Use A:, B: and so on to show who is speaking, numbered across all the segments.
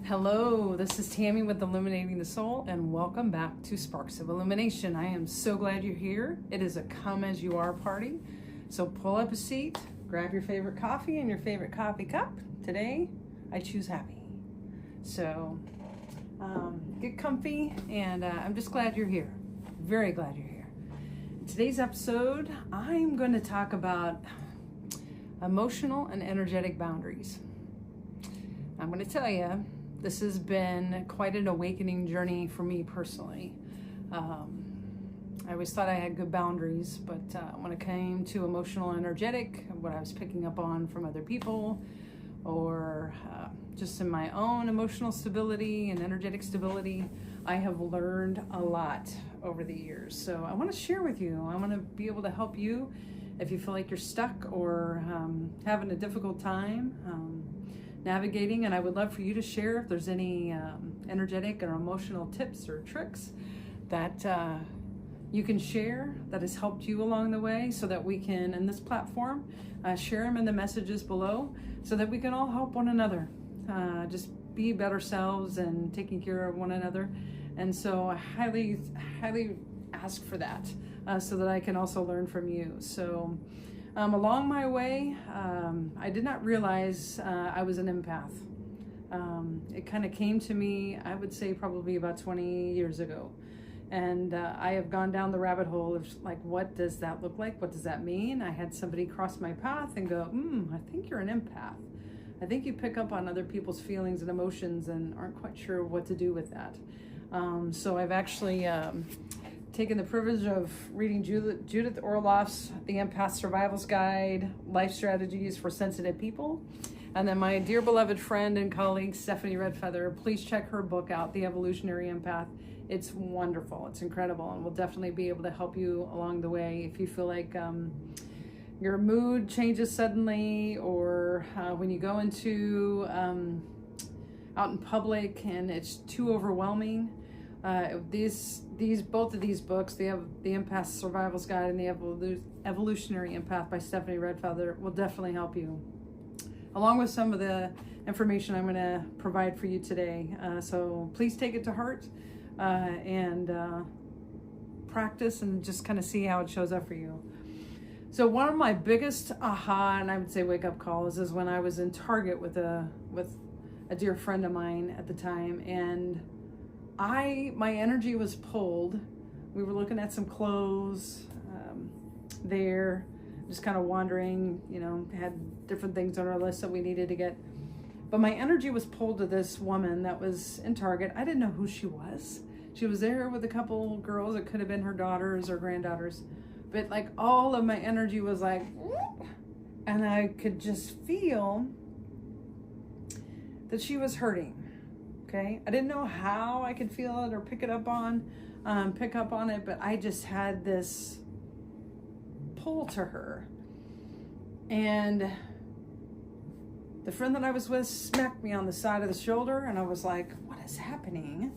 A: Hello, this is Tammy with Illuminating the Soul, and welcome back to Sparks of Illumination. I am so glad you're here. It is a come as you are party. So pull up a seat, grab your favorite coffee and your favorite coffee cup. Today, I choose happy. So get comfy, and I'm just glad you're here. Very glad you're here. In today's episode, I'm going to talk about emotional and energetic boundaries. I'm going to tell you, this has been quite an awakening journey for me personally. I always thought I had good boundaries, but when it came to emotional and energetic, what I was picking up on from other people, or just in my own emotional stability and energetic stability, I have learned a lot over the years. So I want to share with you. I want to be able to help you if you feel like you're stuck or having a difficult time navigating, and I would love for you to share if there's any energetic or emotional tips or tricks that you can share that has helped you along the way, so that we can, in this platform, share them in the messages below so that we can all help one another, just be better selves and taking care of one another. And so I highly ask for that so that I can also learn from you. So along my way, I did not realize I was an empath. It kind of came to me, I would say probably about 20 years ago. And I have gone down the rabbit hole of like, what does that look like? What does that mean? I had somebody cross my path and go, I think you're an empath. I think you pick up on other people's feelings and emotions and aren't quite sure what to do with that. So I've actually taken the privilege of reading Judith Orloff's The Empath Survival's Guide, Life Strategies for Sensitive People. And then my dear beloved friend and colleague, Stephanie Redfeather, please check her book out, The Evolutionary Empath. It's wonderful, it's incredible, and we'll definitely be able to help you along the way if you feel like your mood changes suddenly, or when you go into out in public and it's too overwhelming. Both of these books, the Empath Survival's Guide and the Evolutionary Empath by Stephanie Redfeather, will definitely help you, along with some of the information I'm going to provide for you today. So please take it to heart and practice and just kind of see how it shows up for you. So one of my biggest aha, and I would say wake up calls, is when I was in Target with a dear friend of mine at the time, and my energy was pulled. We were looking at some clothes there, just kind of wandering, had different things on our list that we needed to get. But my energy was pulled to this woman that was in Target. I didn't know who she was. She was there with a couple girls. It could have been her daughters or granddaughters. But like all of my energy was like, and I could just feel that she was hurting. Okay, I didn't know how I could feel it or pick up on it, but I just had this pull to her. And the friend that I was with smacked me on the side of the shoulder, and I was like, what is happening?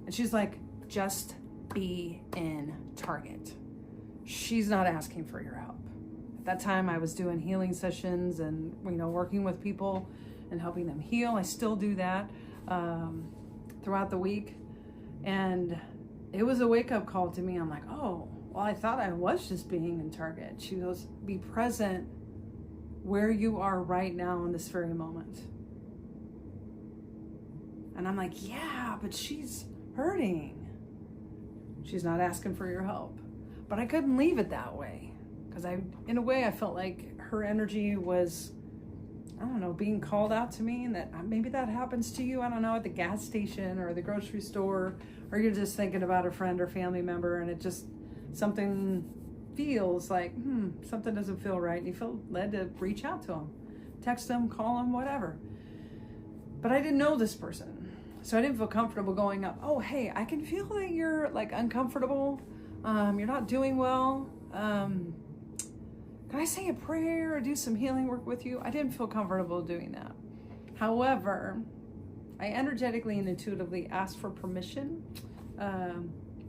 A: And she's like, just be in Target. She's not asking for your help. At that time, I was doing healing sessions and, working with people and helping them heal. I still do that throughout the week. And it was a wake-up call to me. I'm like, oh, well, I thought I was just being in Target. She goes, be present where you are right now in this very moment. And I'm like, yeah, but she's hurting. She's not asking for your help. But I couldn't leave it that way, because in a way, I felt like her energy was, I don't know, being called out to me, and that maybe that happens to you, I don't know, at the gas station or the grocery store, or you're just thinking about a friend or family member, and it just, something feels like, something doesn't feel right, and you feel led to reach out to them, text them, call them, whatever. But I didn't know this person, so I didn't feel comfortable going up, oh, hey, I can feel that you're like uncomfortable, you're not doing well, can I say a prayer or do some healing work with you? I didn't feel comfortable doing that. However, I energetically and intuitively asked for permission,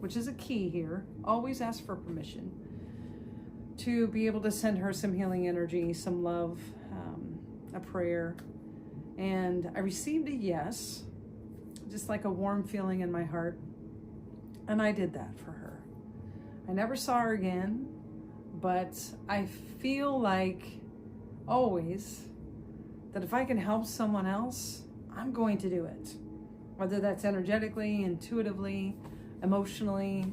A: which is a key here. Always ask for permission to be able to send her some healing energy, some love, a prayer. And I received a yes. just like a warm feeling in my heart. And I did that for her. I never saw her again, but I feel like always that if I can help someone else, I'm going to do it. Whether that's energetically, intuitively, emotionally,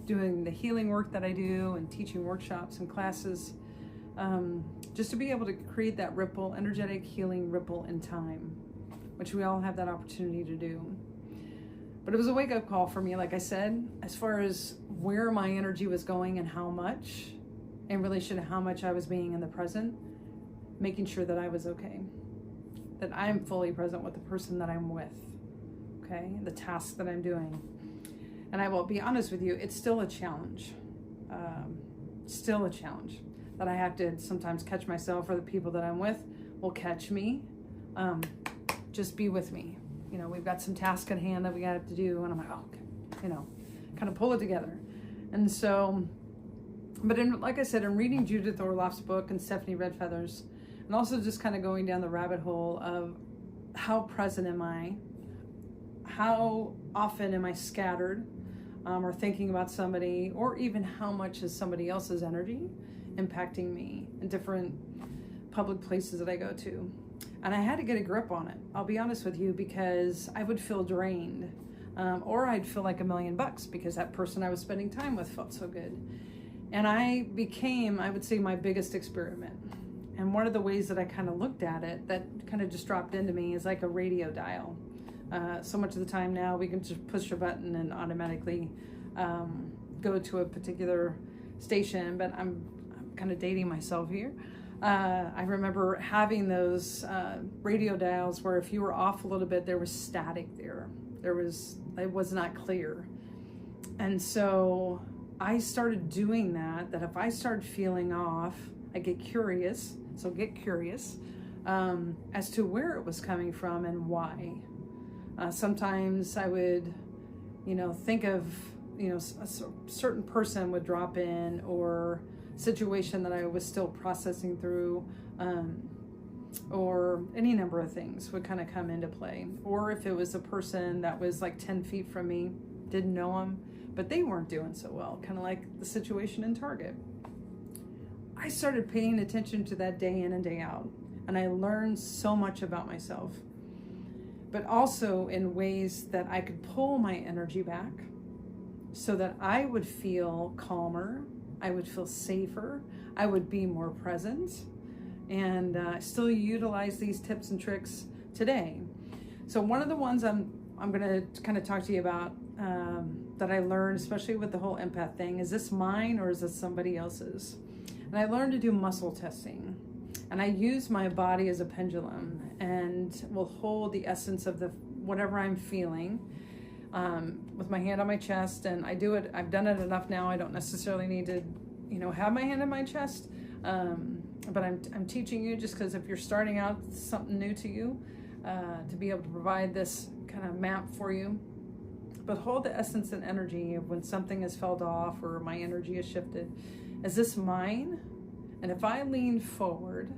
A: doing the healing work that I do and teaching workshops and classes, just to be able to create that ripple, energetic healing ripple in time, which we all have that opportunity to do. But it was a wake-up call for me, like I said, as far as where my energy was going and how much, in relation to how much I was being in the present, making sure that I was okay, that I'm fully present with the person that I'm with, okay, the task that I'm doing. And I will be honest with you, it's still a challenge, that I have to sometimes catch myself, or the people that I'm with will catch me. Just be with me. You know, we've got some task at hand that we got to do, and I'm like, oh, okay, you know, kind of pull it together. And so, but like I said, in reading Judith Orloff's book and Stephanie Redfeather's, and also just kind of going down the rabbit hole of how present am I, how often am I scattered, or thinking about somebody, or even how much is somebody else's energy impacting me in different public places that I go to. And I had to get a grip on it, I'll be honest with you, because I would feel drained, or I'd feel like $1,000,000 because that person I was spending time with felt so good. And I became, I would say, my biggest experiment. And one of the ways that I kind of looked at it, that kind of just dropped into me, is like a radio dial. So much of the time now we can just push a button and automatically go to a particular station, but I'm kind of dating myself here. I remember having those radio dials where if you were off a little bit, there was static there. It was not clear. And so I started doing that if I started feeling off, I get curious. So get curious as to where it was coming from and why. Sometimes I would, think of, a certain person would drop in, or situation that I was still processing through, or any number of things would kind of come into play. Or if it was a person that was like 10 feet from me, didn't know them, but they weren't doing so well, kind of like the situation in Target. I started paying attention to that day in and day out, and I learned so much about myself, but also in ways that I could pull my energy back so that I would feel calmer, I would feel safer, I would be more present, and still utilize these tips and tricks today. So one of the ones I'm going to kind of talk to you about that I learned, especially with the whole empath thing, is this mine or is this somebody else's? And I learned to do muscle testing. And I use my body as a pendulum and will hold the essence of whatever I'm feeling with my hand on my chest. And I do it, I've done it enough now. I don't necessarily need to, have my hand on my chest. But I'm teaching you, just because if you're starting out something new to you, to be able to provide this kind of map for you. But hold the essence and energy of when something has felt off or my energy has shifted. Is this mine? And if I lean forward,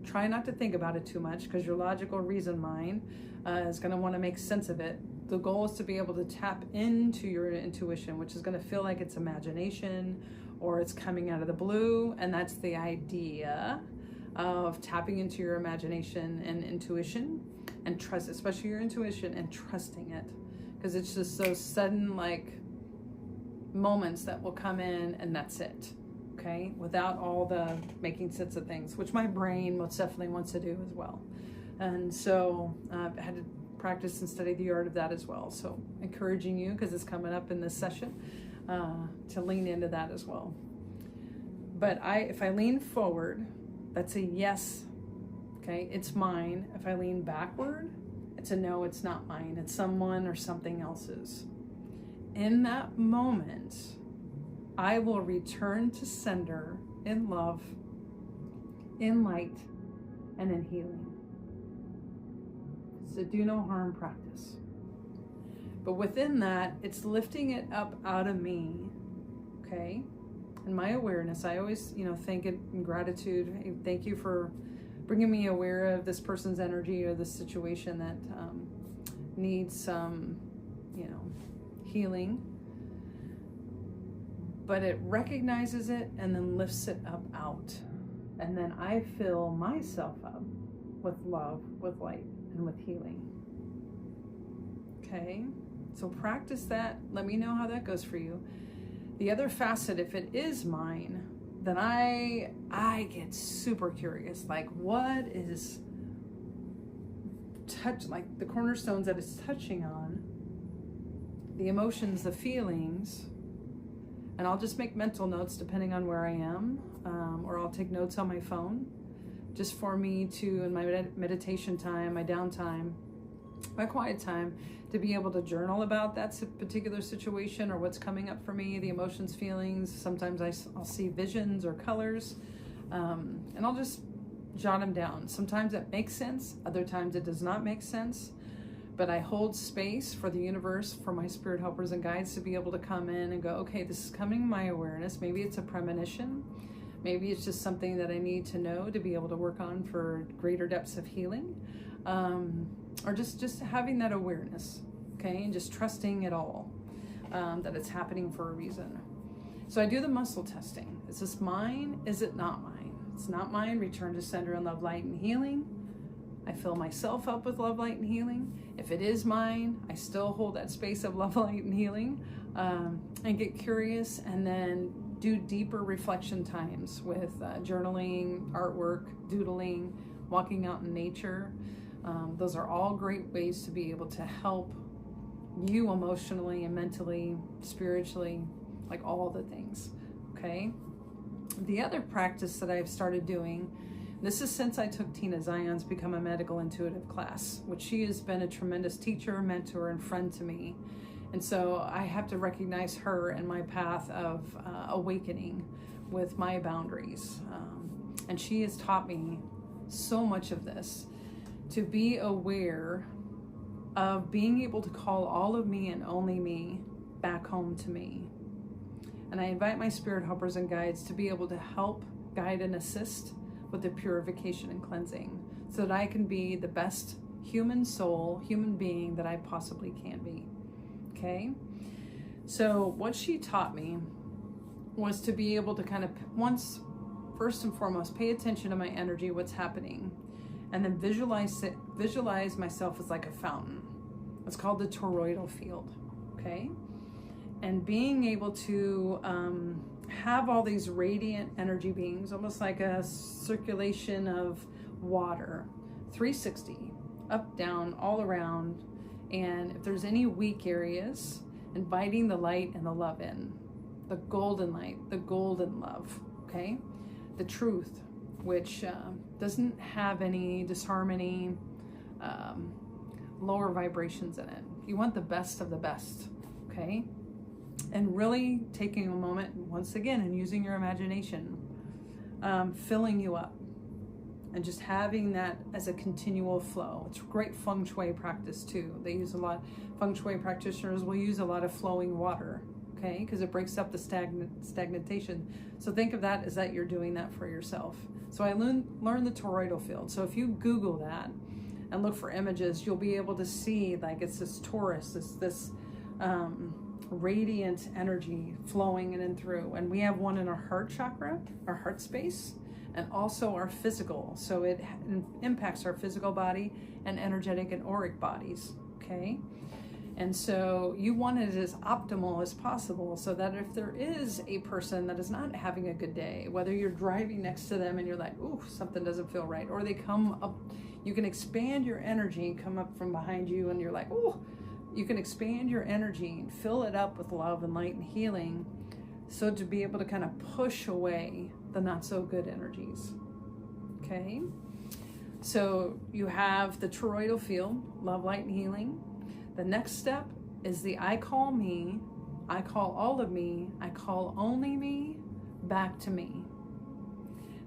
A: try not to think about it too much, because your logical reason mind is going to want to make sense of it. The goal is to be able to tap into your intuition, which is going to feel like it's imagination or it's coming out of the blue. And that's the idea of tapping into your imagination and intuition, and trust, especially your intuition, and trusting it. Because it's just those sudden moments that will come in, and that's it. Okay, without all the making sense of things, which my brain most definitely wants to do as well. And so I had to practice and study the art of that as well. So encouraging you, because it's coming up in this session, to lean into that as well. But if I lean forward, that's a yes. Okay, it's mine. If I lean backward, it's a no, it's not mine. It's someone or something else's. In that moment, I will return to sender in love, in light, and in healing. It's a do no harm practice. But within that, it's lifting it up out of me, okay? And my awareness, I always, thank it in gratitude. Hey, thank you for bringing me aware of this person's energy or this situation that needs some, healing. But it recognizes it and then lifts it up out. And then I fill myself up with love, with light, and with healing. Okay? So practice that. Let me know how that goes for you. The other facet, if it is mine, then I get super curious. Like, what is like the cornerstones that it's touching on, the emotions, the feelings, and I'll just make mental notes depending on where I am, or I'll take notes on my phone, just for me to, in my meditation time, my downtime, my quiet time, to be able to journal about that particular situation or what's coming up for me, the emotions, feelings. Sometimes I'll see visions or colors, and I'll just jot them down. Sometimes it makes sense, other times it does not make sense, but I hold space for the universe, for my spirit helpers and guides to be able to come in and go, okay, this is coming to my awareness. Maybe it's a premonition. Maybe it's just something that I need to know to be able to work on for greater depths of healing. Or just having that awareness, okay? And just trusting it all, that it's happening for a reason. So I do the muscle testing. Is this mine? Is it not mine? It's not mine. Return to center in love, light, and healing. I fill myself up with love, light, and healing. If it is mine, I still hold that space of love, light, and healing, and get curious, and then do deeper reflection times with journaling, artwork, doodling, walking out in nature. Those are all great ways to be able to help you emotionally and mentally, spiritually, like all the things, okay? The other practice that I've started doing, this is since I took Tina Zion's Become a Medical Intuitive class, which she has been a tremendous teacher, mentor, and friend to me. And so I have to recognize her in my path of awakening with my boundaries. And she has taught me so much of this, to be aware of being able to call all of me and only me back home to me. And I invite my spirit helpers and guides to be able to help, guide, and assist with the purification and cleansing, so that I can be the best human soul, human being that I possibly can be. Okay? So what she taught me was to be able to kind of, first and foremost, pay attention to my energy, what's happening, and then visualize myself as like a fountain. It's called the toroidal field, okay? And being able to have all these radiant energy beings, almost like a circulation of water, 360, up, down, all around. And if there's any weak areas, inviting the light and the love in, the golden light, the golden love, okay? The truth, which doesn't have any disharmony, lower vibrations in it. You want the best of the best, okay? And really taking a moment, once again, and using your imagination, filling you up, and just having that as a continual flow. It's great feng shui practice too. They use a lot, feng shui practitioners will use a lot of flowing water, okay? Because it breaks up the stagnation. So think of that as that you're doing that for yourself. So I learned the toroidal field. So if you Google that and look for images, you'll be able to see like it's this torus, this radiant energy flowing in and through. And we have one in our heart chakra, our heart space, and also our physical. So it impacts our physical body and energetic and auric bodies, okay? And so you want it as optimal as possible, so that if there is a person that is not having a good day, whether you're driving next to them and you're like, ooh, something doesn't feel right, or they come up, you can expand your energy, come up from behind you and you're like, ooh, you can expand your energy and fill it up with love and light and healing, so to be able to kind of push away the not so good energies, okay? So you have the toroidal field, love, light, and healing. The next step is the I call me, I call all of me, I call only me back to me.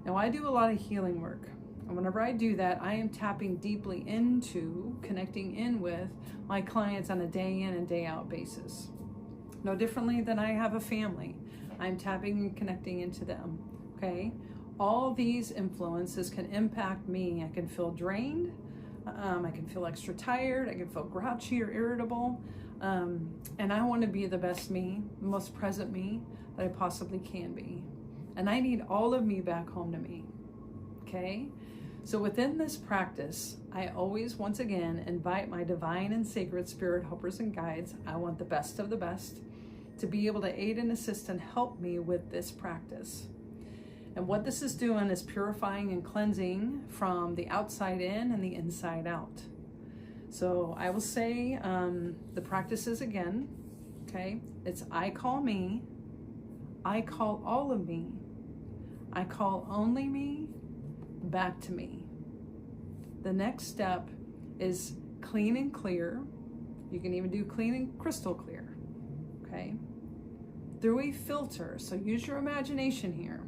A: Now I do a lot of healing work. And whenever I do that, I am tapping deeply into connecting in with my clients on a day in and day out basis. No differently than I have a family. I'm tapping and connecting into them, okay? All these influences can impact me. I can feel drained. I can feel extra tired. I can feel grouchy or irritable. And I want to be the best me, the most present me that I possibly can be. And I need all of me back home to me. Okay? So within this practice, I always, once again, invite my divine and sacred spirit helpers and guides. I want the best of the best to be able to aid and assist and help me with this practice. And what this is doing is purifying and cleansing from the outside in and the inside out. So I will say the practices again, okay? It's I call me, I call all of me, I call only me, back to me. The next step is clean and clear. You can even do clean and crystal clear, okay? Through a filter, so use your imagination here.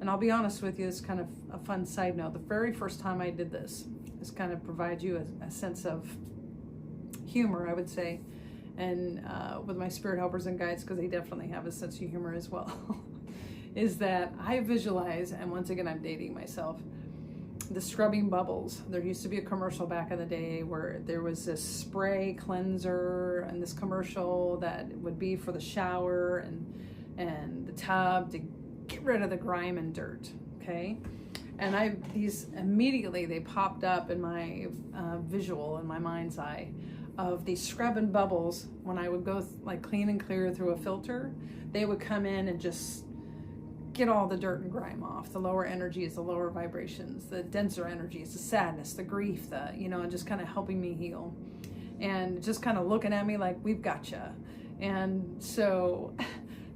A: And I'll be honest with you, it's kind of a fun side note. The very first time I did this kind of provide you a sense of humor, I would say, and with my spirit helpers and guides, because they definitely have a sense of humor as well, is that I visualize, and once again, I'm dating myself, the scrubbing bubbles. There used to be a commercial back in the day where there was this spray cleanser and this commercial that would be for the shower and the tub to get rid of the grime and dirt, okay? And these immediately, they popped up in my visual, in my mind's eye, of these scrubbing bubbles. When I would go like clean and clear through a filter, they would come in and just get all the dirt and grime off. The lower energies, the lower vibrations, the denser energies, the sadness, the grief, and just kind of helping me heal. And just kind of looking at me like, we've got you. And so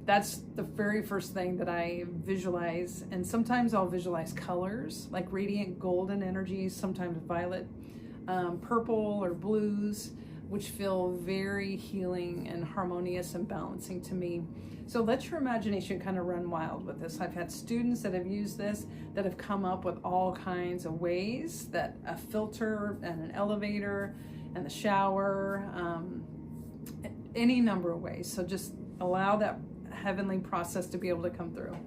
A: that's the very first thing that I visualize. And sometimes I'll visualize colors, like radiant golden energies, sometimes violet, purple or blues, which feel very healing and harmonious and balancing to me. So let your imagination kind of run wild with this. I've had students that have used this that have come up with all kinds of ways that a filter and an elevator and the shower, any number of ways. So just allow that heavenly process to be able to come through.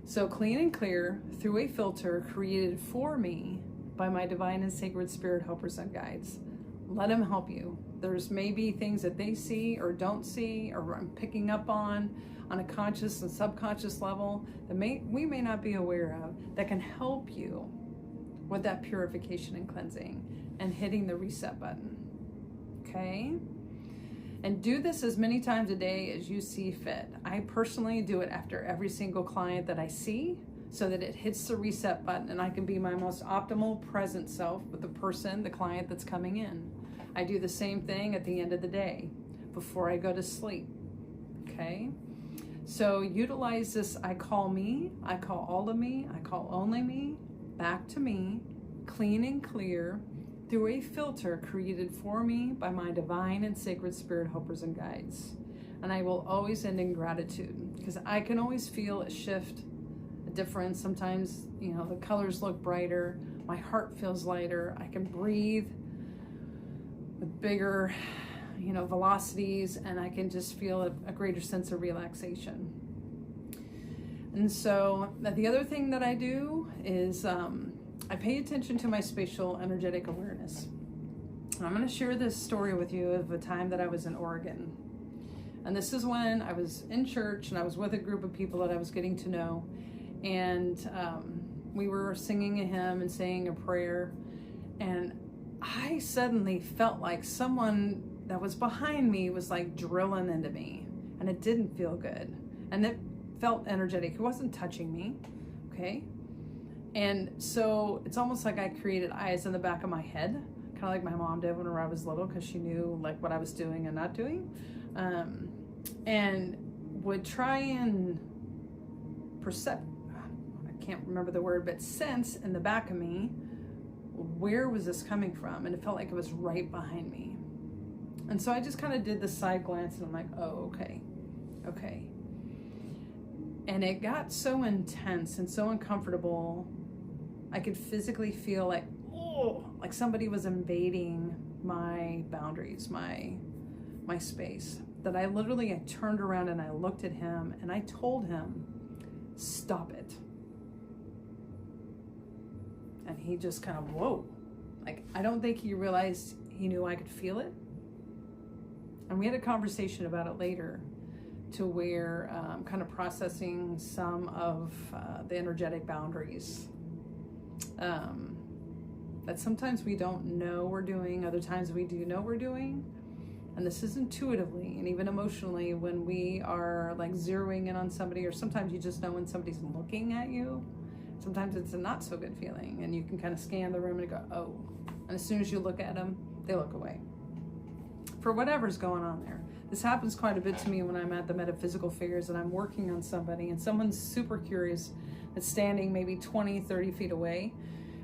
A: So clean and clear through a filter created for me by my divine and sacred spirit helpers and guides. Let them help you. There's maybe things that they see or don't see or I'm picking up on a conscious and subconscious level that we may not be aware of, that can help you with that purification and cleansing and hitting the reset button. Okay? And do this as many times a day as you see fit. I personally do it after every single client that I see so that it hits the reset button and I can be my most optimal present self with the person, the client that's coming in. I do the same thing at the end of the day before I go to sleep. Okay? So utilize this I call me, I call all of me, I call only me, back to me, clean and clear, through a filter created for me by my divine and sacred spirit helpers and guides. And I will always end in gratitude because I can always feel a shift, a difference. Sometimes, the colors look brighter. My heart feels lighter. I can breathe with bigger, velocities, and I can just feel a greater sense of relaxation. And so the other thing that I do is I pay attention to my spatial energetic awareness. And I'm going to share this story with you of a time that I was in Oregon. And this is when I was in church and I was with a group of people that I was getting to know. And we were singing a hymn and saying a prayer. And I suddenly felt like someone that was behind me was like drilling into me. And it didn't feel good. And it felt energetic. It wasn't touching me. Okay? And so it's almost like I created eyes in the back of my head, kind of like my mom did whenever I was little, because she knew like what I was doing and not doing, and would try and I can't remember the word, but sense in the back of me, where was this coming from? And it felt like it was right behind me. And so I just kind of did the side glance and I'm like, oh, okay. And it got so intense and so uncomfortable. I could physically feel like, like somebody was invading my boundaries, my space, that I turned around and I looked at him and I told him, stop it. And he just kind of, Like, I don't think he realized he knew I could feel it. And we had a conversation about it later, to where kind of processing some of the energetic boundaries that sometimes we don't know we're doing, other times we do know we're doing. And this is intuitively and even emotionally when we are like zeroing in on somebody, or sometimes you just know when somebody's looking at you. Sometimes it's a not so good feeling, and you can kind of scan the room and go, oh. And as soon as you look at them, they look away. For whatever's going on there. This happens quite a bit to me when I'm at the metaphysical fairs and I'm working on somebody and someone's super curious that's standing maybe 20, 30 feet away.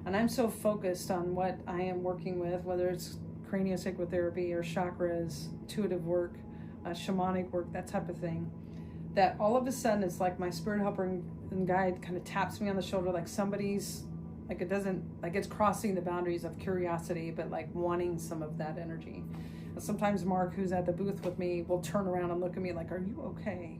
A: And I'm so focused on what I am working with, whether it's craniosacral therapy or chakras, intuitive work, shamanic work, that type of thing, that all of a sudden it's like my spirit helper and guide kind of taps me on the shoulder, like somebody's, like it doesn't, like it's crossing the boundaries of curiosity, but like wanting some of that energy. And sometimes Mark, who's at the booth with me, will turn around and look at me like, are you okay?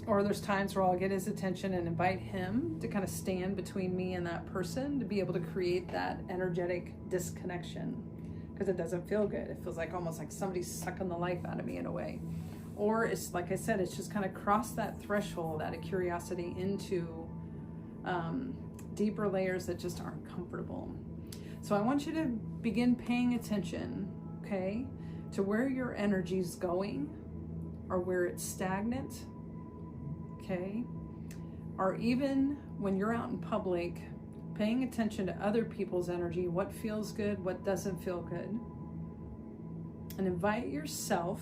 A: Or there's times where I'll get his attention and invite him to kind of stand between me and that person to be able to create that energetic disconnection, because it doesn't feel good. It feels like almost like somebody's sucking the life out of me in a way. Or it's like I said, it's just kind of crossed that threshold out of curiosity into deeper layers that just aren't comfortable. So I want you to begin paying attention, okay, to where your energy's going, or where it's stagnant, okay? Or even when you're out in public, paying attention to other people's energy, what feels good, what doesn't feel good. And invite yourself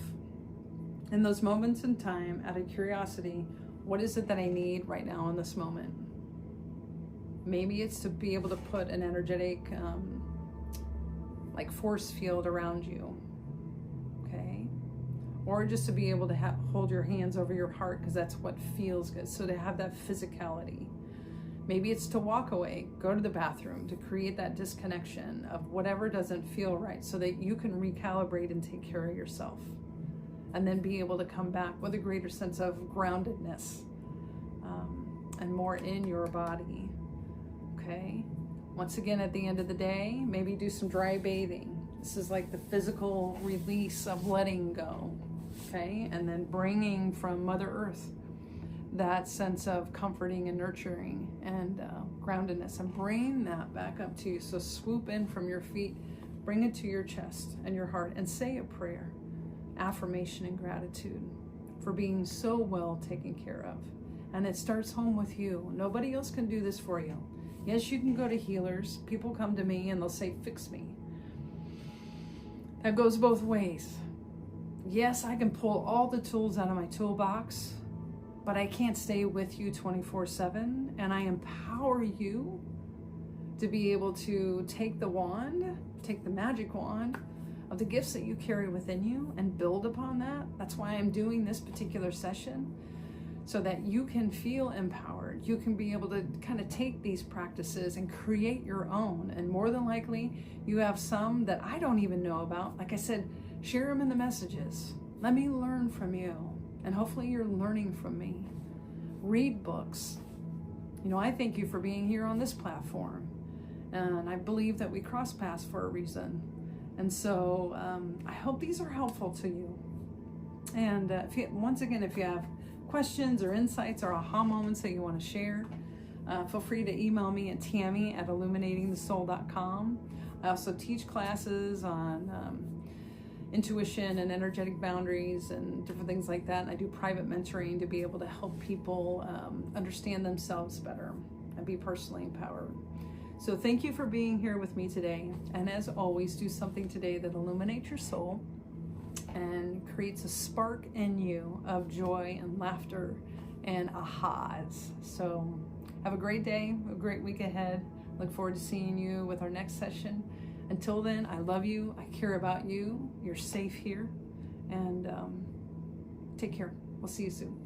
A: in those moments in time, out of curiosity, what is it that I need right now in this moment? Maybe it's to be able to put an energetic like force field around you, okay? Or just to be able to hold your hands over your heart, because that's what feels good. So to have that physicality. Maybe it's to walk away, go to the bathroom, to create that disconnection of whatever doesn't feel right, so that you can recalibrate and take care of yourself. And then be able to come back with a greater sense of groundedness and more in your body, okay? Once again, at the end of the day, maybe do some dry bathing. This is like the physical release of letting go, okay? And then bringing from Mother Earth that sense of comforting and nurturing and groundedness, and bring that back up to you. So swoop in from your feet, bring it to your chest and your heart, and say a prayer, affirmation and gratitude for being so well taken care of. And it starts home with you. Nobody else can do this for you. Yes, you can go to healers. People come to me and they'll say, fix me. That goes both ways. Yes, I can pull all the tools out of my toolbox, but I can't stay with you 24/7. And I empower you to be able to take the wand, take the magic wand of the gifts that you carry within you and build upon that. That's why I'm doing this particular session, so that you can feel empowered. You can be able to kind of take these practices and create your own. And more than likely, you have some that I don't even know about. Like I said, share them in the messages. Let me learn from you. And hopefully you're learning from me. Read books. You know, I thank you for being here on this platform. And I believe that we cross paths for a reason. And so I hope these are helpful to you. And once again, if you have questions or insights or aha moments that you want to share, feel free to email me at tammy@illuminatingthesoul.com. I also teach classes on intuition and energetic boundaries and different things like that. And I do private mentoring to be able to help people understand themselves better and be personally empowered. So thank you for being here with me today. And as always, do something today that illuminates your soul and creates a spark in you of joy and laughter and ahas. So have a great day, a great week ahead. Look forward to seeing you with our next session. Until then, I love you. I care about you. You're safe here. And take care. We'll see you soon.